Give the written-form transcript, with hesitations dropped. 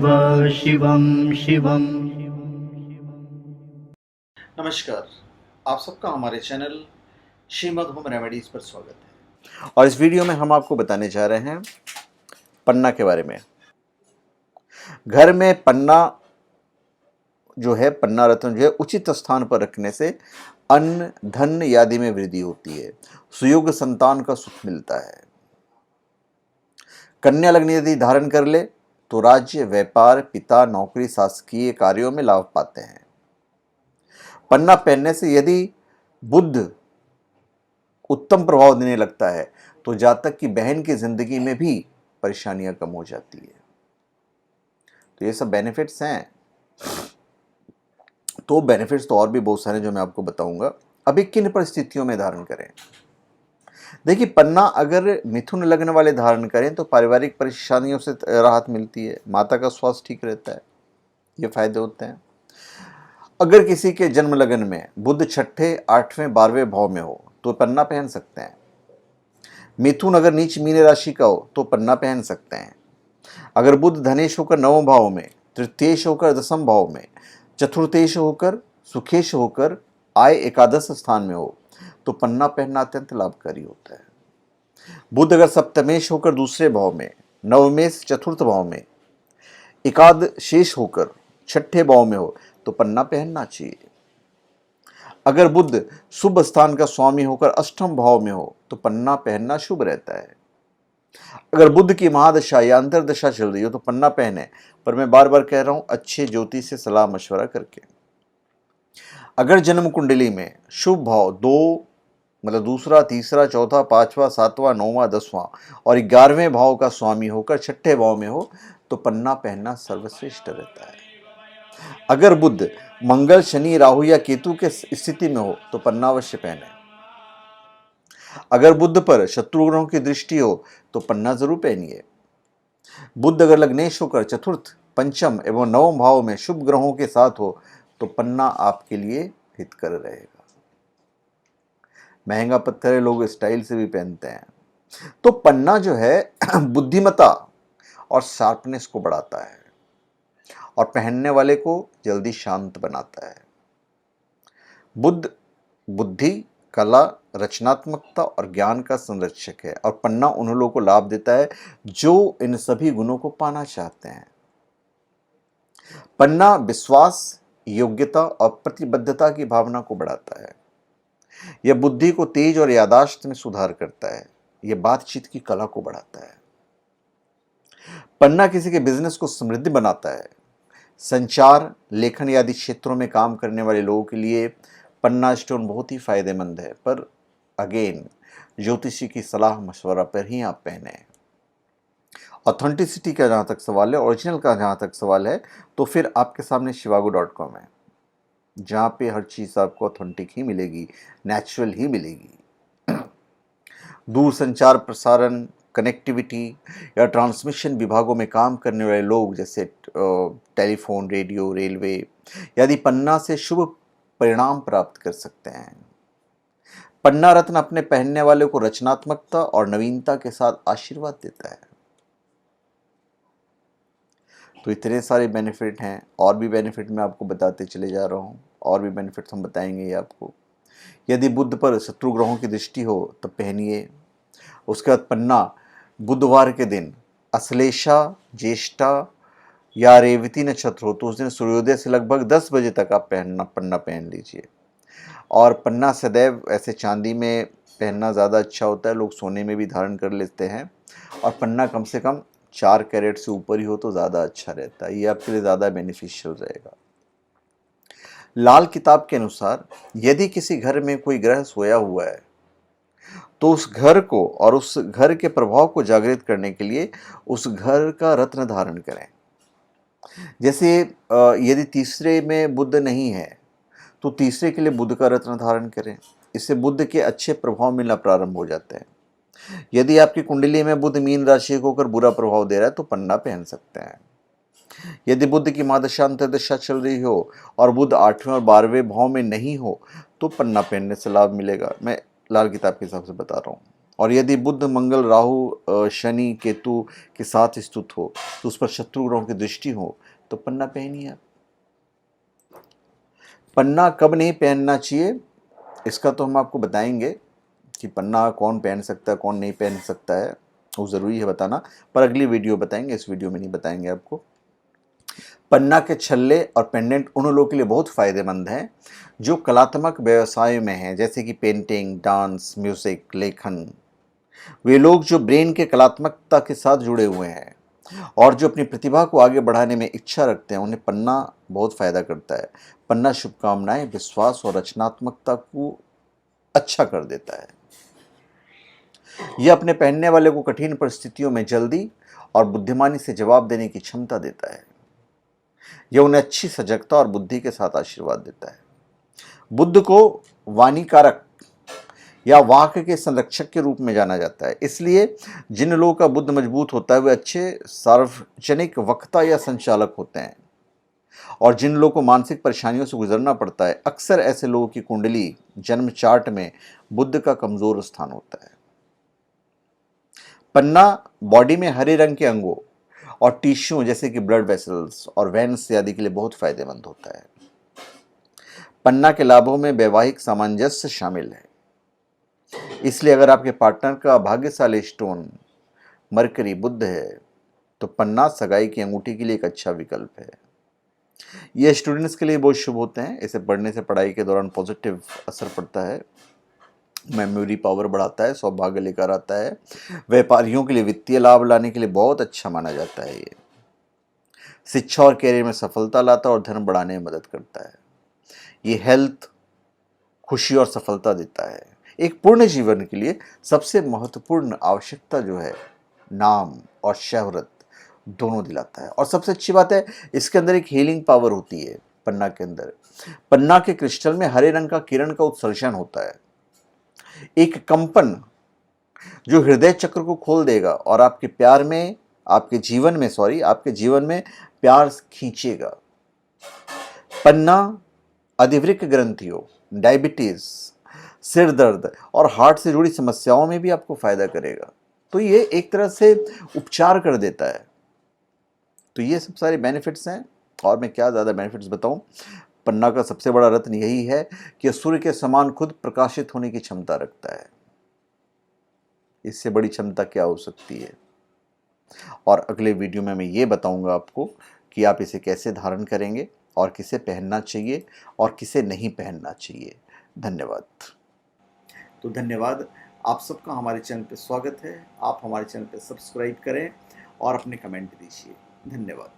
शिवं शिवं। नमस्कार, आप सबका हमारे चैनल श्रीमद् होम रेमेडीज पर स्वागत है। और इस वीडियो में हम आपको बताने जा रहे हैं पन्ना के बारे में। घर में पन्ना जो है, पन्ना रत्न जो है, उचित स्थान पर रखने से अन्न धन आदि में वृद्धि होती है, सुयोग्य संतान का सुख मिलता है। कन्या लग्न यदि धारण कर ले तो राज्य, व्यापार, पिता, नौकरी, शासकीय कार्यों में लाभ पाते हैं। पन्ना पहनने से यदि बुध उत्तम प्रभाव देने लगता है तो जातक की बहन की जिंदगी में भी परेशानियां कम हो जाती है। तो ये सब बेनिफिट्स हैं। तो बेनिफिट्स तो और भी बहुत सारे जो मैं आपको बताऊंगा। अभी किन परिस्थितियों में धारण करें? देखिए, पन्ना अगर मिथुन लग्न वाले धारण करें तो पारिवारिक परेशानियों से राहत मिलती है, माता का स्वास्थ्य ठीक रहता है, ये फायदे होते हैं। अगर किसी के जन्म लग्न में बुध छठे, आठवें, 12वें भाव में हो तो पन्ना पहन सकते हैं। मिथुन अगर नीच मीन राशि का हो तो पन्ना पहन सकते हैं। अगर बुध धनेश होकर नवम भाव में, तृतीयेश होकर दसम भाव में, चतुर्थेश होकर, सुखेश होकर आय एकादश स्थान में हो तो पन्ना पहनना अत्यंत लाभकारी होता है। बुध अगर सप्तमेश होकर दूसरे भाव में, नवमेश चतुर्थ भाव में, एकाद शेष होकर छठे भाव में हो तो पन्ना पहनना चाहिए। अगर बुध शुभ स्थान का स्वामी होकर अष्टम भाव में हो तो पन्ना पहनना शुभ रहता है। अगर बुध की महादशा या अंतरदशा चल रही हो तो पन्ना पहने, पर मैं बार बार कह रहा हूं, अच्छे ज्योतिष से सलाह मशवरा करके। अगर जन्म कुंडली में शुभ भाव दो, मतलब दूसरा, तीसरा, चौथा, पांचवा, सातवां, नौवां, दसवां और 11वें भाव का स्वामी होकर छठे भाव में हो तो पन्ना पहनना सर्वश्रेष्ठ रहता है। अगर बुध मंगल, शनि, राहु या केतु के स्थिति में हो तो पन्ना अवश्य पहने। अगर बुध पर शत्रु ग्रहों की दृष्टि हो तो पन्ना जरूर पहनिए। बुध अगर लग्नेश होकर चतुर्थ, पंचम एवं नवम भाव में शुभ ग्रहों के साथ हो तो पन्ना आपके लिए हितकर रहेगा। महंगा पत्थर है, लोग स्टाइल से भी पहनते हैं। तो पन्ना जो है बुद्धिमत्ता और शार्पनेस को बढ़ाता है और पहनने वाले को जल्दी शांत बनाता है। बुध बुद्धि, कला, रचनात्मकता और ज्ञान का संरक्षक है और पन्ना उन लोगों को लाभ देता है जो इन सभी गुणों को पाना चाहते हैं। पन्ना विश्वास, योग्यता और प्रतिबद्धता की भावना को बढ़ाता है। यह बुद्धि को तेज और याददाश्त में सुधार करता है। यह बातचीत की कला को बढ़ाता है। पन्ना किसी के बिजनेस को समृद्ध बनाता है। संचार, लेखन आदि क्षेत्रों में काम करने वाले लोगों के लिए पन्ना स्टोन बहुत ही फायदेमंद है, पर अगेन ज्योतिषी की सलाह मशवरा पर ही आप पहने। ऑथेंटिसिटी का जहाँ तक सवाल है, ओरिजिनल का जहाँ तक सवाल है, तो फिर आपके सामने shivago.com है, जहाँ पे हर चीज़ आपको ऑथेंटिक ही मिलेगी, नेचुरल ही मिलेगी। दूर संचार, प्रसारण, कनेक्टिविटी या ट्रांसमिशन विभागों में काम करने वाले लोग, जैसे टेलीफोन, रेडियो, रेलवे, यदि पन्ना से शुभ परिणाम प्राप्त कर सकते हैं। पन्ना रत्न अपने पहनने वाले को रचनात्मकता और नवीनता के साथ आशीर्वाद देता है। तो इतने सारे बेनिफिट हैं, और भी बेनिफिट मैं आपको बताते चले जा रहा हूँ, और भी बेनिफिट्स हम बताएंगे ये आपको। यदि बुध पर शत्रु ग्रहों की दृष्टि हो तो पहनिए। उसके बाद पन्ना बुधवार के दिन अश्लेषा, ज्येष्ठा या रेवती नक्षत्र हो तो उस दिन सूर्योदय से लगभग 10 बजे तक आप पन्ना पहन लीजिए। और पन्ना सदैव ऐसे चांदी में पहनना ज़्यादा अच्छा होता है, लोग सोने में भी धारण कर लेते हैं। और पन्ना कम से कम 4 कैरेट से ऊपर ही हो तो ज़्यादा अच्छा रहता है, ये आपके लिए ज़्यादा बेनिफिशियल रहेगा। लाल किताब के अनुसार यदि किसी घर में कोई ग्रह सोया हुआ है तो उस घर को और उस घर के प्रभाव को जागृत करने के लिए उस घर का रत्न धारण करें। जैसे यदि तीसरे में बुध नहीं है तो तीसरे के लिए बुध का रत्न धारण करें, इससे बुध के अच्छे प्रभाव मिलना प्रारंभ हो जाते हैं। यदि आपकी कुंडली में बुध मीन राशि को होकर बुरा प्रभाव दे रहा है तो पन्ना पहन सकते हैं। यदि बुध की महादशा अंतर्दशा चल रही हो और बुध 8वें और 12वें भाव में नहीं हो तो पन्ना पहनने से लाभ मिलेगा। मैं लाल किताब के हिसाब से बता रहा हूँ। और यदि बुध मंगल राहु शनि केतु के साथ स्थित हो तो उस पर शत्रु ग्रहों की दृष्टि हो तो पन्ना पहनिए। पन्ना कब नहीं पहनना चाहिए इसका तो हम आपको बताएंगे कि पन्ना कौन पहन सकता है कौन नहीं पहन सकता है, वो ज़रूरी है बताना, पर अगली वीडियो बताएंगे, इस वीडियो में नहीं बताएंगे आपको। पन्ना के छल्ले और पेंडेंट उन लोगों के लिए बहुत फ़ायदेमंद हैं जो कलात्मक व्यवसाय में हैं, जैसे कि पेंटिंग, डांस, म्यूज़िक, लेखन। वे लोग जो ब्रेन के कलात्मकता के साथ जुड़े हुए हैं और जो अपनी प्रतिभा को आगे बढ़ाने में इच्छा रखते हैं, उन्हें पन्ना बहुत फ़ायदा करता है। पन्ना शुभकामनाएं, विश्वास और रचनात्मकता को अच्छा कर देता है। यह अपने पहनने वाले को कठिन परिस्थितियों में जल्दी और बुद्धिमानी से जवाब देने की क्षमता देता है। यह उन्हें अच्छी सजगता और बुद्धि के साथ आशीर्वाद देता है। बुद्ध को वाणीकारक या वाक के संरक्षक के रूप में जाना जाता है, इसलिए जिन लोगों का बुद्ध मजबूत होता है वे अच्छे सार्वजनिक वक्ता या संचालक होते हैं। और जिन लोगों को मानसिक परेशानियों से गुजरना पड़ता है, अक्सर ऐसे लोगों की कुंडली जन्म चार्ट में बुद्ध का कमजोर स्थान होता है। पन्ना बॉडी में हरे रंग के अंगों और टिश्यू जैसे कि ब्लड वेसल्स और वेन्स आदि के लिए बहुत फायदेमंद होता है। पन्ना के लाभों में वैवाहिक सामंजस्य शामिल है, इसलिए अगर आपके पार्टनर का भाग्यशाली स्टोन मरकरी बुध है तो पन्ना सगाई की अंगूठी के लिए एक अच्छा विकल्प है। ये स्टूडेंट्स के लिए बहुत शुभ होते हैं, इसे पढ़ने से पढ़ाई के दौरान पॉजिटिव असर पड़ता है, मेमोरी पावर बढ़ाता है, सौभाग्य लेकर आता है। व्यापारियों के लिए वित्तीय लाभ लाने के लिए बहुत अच्छा माना जाता है। ये शिक्षा और कैरियर में सफलता लाता है और धन बढ़ाने में मदद करता है। ये हेल्थ, खुशी और सफलता देता है। एक पूर्ण जीवन के लिए सबसे महत्वपूर्ण आवश्यकता जो है, नाम और शोहरत दोनों दिलाता है। और सबसे अच्छी बात है, इसके अंदर एक हीलिंग पावर होती है। पन्ना के अंदर, पन्ना के क्रिस्टल में हरे रंग का किरण का उत्सर्जन होता है, एक कंपन जो हृदय चक्र को खोल देगा और आपके प्यार में, आपके जीवन में प्यार खींचेगा। पन्ना अधिवृक्क ग्रंथियों, डायबिटीज, सिर दर्द और हार्ट से जुड़ी समस्याओं में भी आपको फायदा करेगा। तो ये एक तरह से उपचार कर देता है। तो ये सब सारे बेनिफिट्स हैं, और मैं क्या ज़्यादा बेनिफिट्स बताऊं। पन्ना का सबसे बड़ा रत्न यही है कि सूर्य के समान खुद प्रकाशित होने की क्षमता रखता है। इससे बड़ी क्षमता क्या हो सकती है। और अगले वीडियो में मैं ये बताऊंगा आपको कि आप इसे कैसे धारण करेंगे और किसे पहनना चाहिए और किसे नहीं पहनना चाहिए। धन्यवाद। तो धन्यवाद, आप सबका हमारे चैनल पर स्वागत है। आप हमारे चैनल पर सब्सक्राइब करें और अपने कमेंट दीजिए। धन्यवाद।